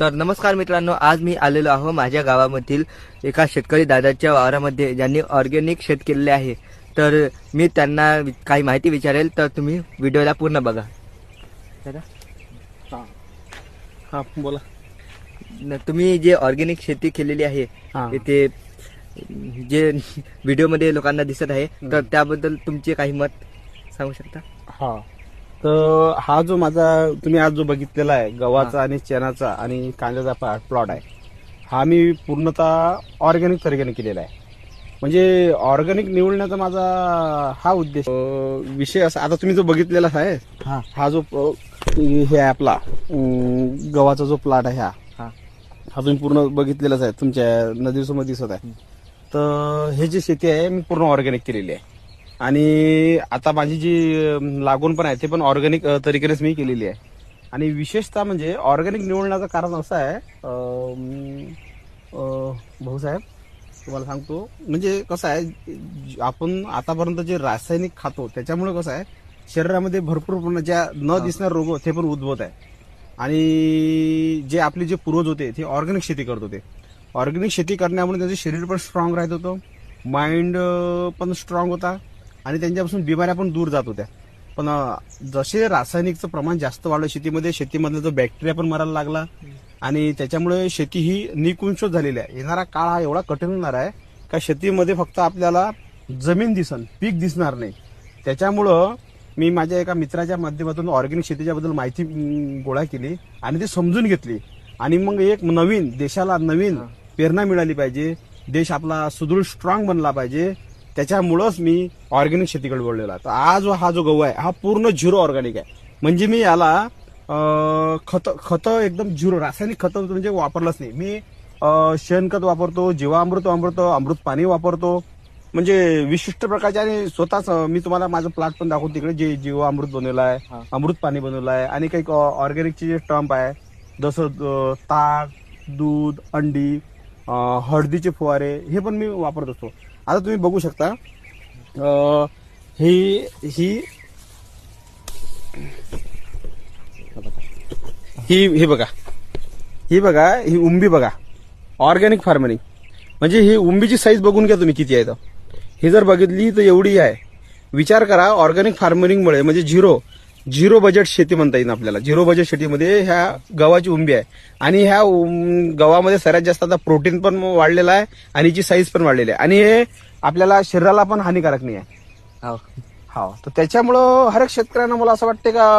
तर नमस्कार मित्रांनो, आज मी आलेलो आहो माझ्या गावामधील एका शेतकरी दादाच्या वावरामध्ये ज्यांनी ऑर्गॅनिक शेत केलेले आहे। तर मी त्यांना काही माहिती विचारेल, तर तुम्ही व्हिडिओला पूर्ण बघा। दादा, हा बोला। तुम्ही जे ऑर्गॅनिक शेती केलेली आहे ते जे व्हिडिओमध्ये लोकांना दिसत आहे, तर त्याबद्दल तुमचे काही मत सांगू शकता? हा, तर हा जो माझा तुम्ही आज जो बघितलेला आहे गव्हाचा आणि चण्याचा आणि कांद्याचा प्लॉट आहे, हा मी पूर्णतः ऑर्गॅनिक तरीकेने केलेला आहे। म्हणजे ऑर्गॅनिक निवडण्याचा माझा हा उद्देश विषय असा, आता तुम्ही जो बघितलेला आहे हा जो हे आहे आपला गव्हाचा जो प्लॉट आहे हा तुम्ही पूर्ण बघितलेलाच आहे, तुमच्या नदीसमोर दिसत आहे। तर हे जी शेती आहे मी पूर्ण ऑर्गॅनिक केलेली आहे आणि आता माझी जी लागवण पण आहे ते पण ऑर्गॅनिक तरीकेनेच मी केलेली आहे। आणि विशेषतः म्हणजे ऑर्गॅनिक निवडण्याचं कारण असं आहे, भाऊसाहेब तुम्हाला सांगतो, म्हणजे कसं आहे, आपण आतापर्यंत जे रासायनिक खातो त्याच्यामुळे कसं आहे, शरीरामध्ये भरपूर प्रमाणात ज्या न दिसणारे रोग ते पण उद्भवत आहे। आणि जे आपले जे पूर्वज होते ते ऑर्गॅनिक शेती करत होते। ऑर्गॅनिक शेती करण्यामुळे त्यांचं शरीर पण स्ट्रॉंग राहत होतं, माइंड पण स्ट्रॉंग होता आणि त्यांच्यापासून बिमाऱ्या पण दूर जात होत्या। पण जसे रासायनिकचं प्रमाण जास्त वाढलं शेतीमध्ये, शेतीमधला जो बॅक्टेरिया पण मरायला लागला आणि त्याच्यामुळे शेती ही निकुंशच झालेली आहे। येणारा काळ हा एवढा कठीण होणार आहे का शेतीमध्ये फक्त आपल्याला जमीन दिसन, पीक दिसणार नाही। त्याच्यामुळं मी माझ्या एका मित्राच्या माध्यमातून ऑर्गॅनिक शेतीच्या बद्दल माहिती गोळा केली आणि ती समजून घेतली आणि मग एक नवीन देशाला नवीन प्रेरणा मिळाली पाहिजे, देश आपला सुदृढ स्ट्रॉंग बनला पाहिजे, त्याच्यामुळंच मी ऑर्गॅनिक शेतीकडे वळलेला। तर आज हा जो गहू आहे हा पूर्ण झिरो ऑर्गॅनिक आहे। म्हणजे मी याला खत एकदम झिरो, रासायनिक खत म्हणजे वापरलंच नाही मी। शेणखत वापरतो, जीवामृत वापरतो, अमृत पाणी वापरतो, म्हणजे विशिष्ट प्रकारचे। आणि स्वतःच मी तुम्हाला माझं प्लॉट पण दाखवतो, तिकडे जे जीवामृत बनवलं आहे, अमृत पाणी बनवलं आहे आणि काही ऑर्गॅनिकचे जे टंप आहे जसं ताक, दूध, अंडी, हळदीचे फवारे, हे पण मी वापरत असतो। आता तुम्ही बघू शकता, ही बघा ही उंबी बघा, ऑर्गॅनिक फार्मिंग म्हणजे ही उंबीची साईज बघून घ्या तुम्ही किती आहे। तर ही जर बघितली तर एवढी आहे। विचार करा, ऑर्गॅनिक फार्मिंगमुळे म्हणजे झिरो बजेट शेती म्हणता येईल आपल्याला। झिरो बजेट शेतीमध्ये ह्या गव्हाची उंबी आहे आणि ह्या गव्हामध्ये सर्वात जास्त आता प्रोटीन पण वाढलेलं आहे आणि हिची साईज पण वाढलेली आहे आणि हे आपल्याला शरीराला पण हानिकारक नाही आहे। हो, तर त्याच्यामुळं हर एक शेतकऱ्यांना मला असं वाटते का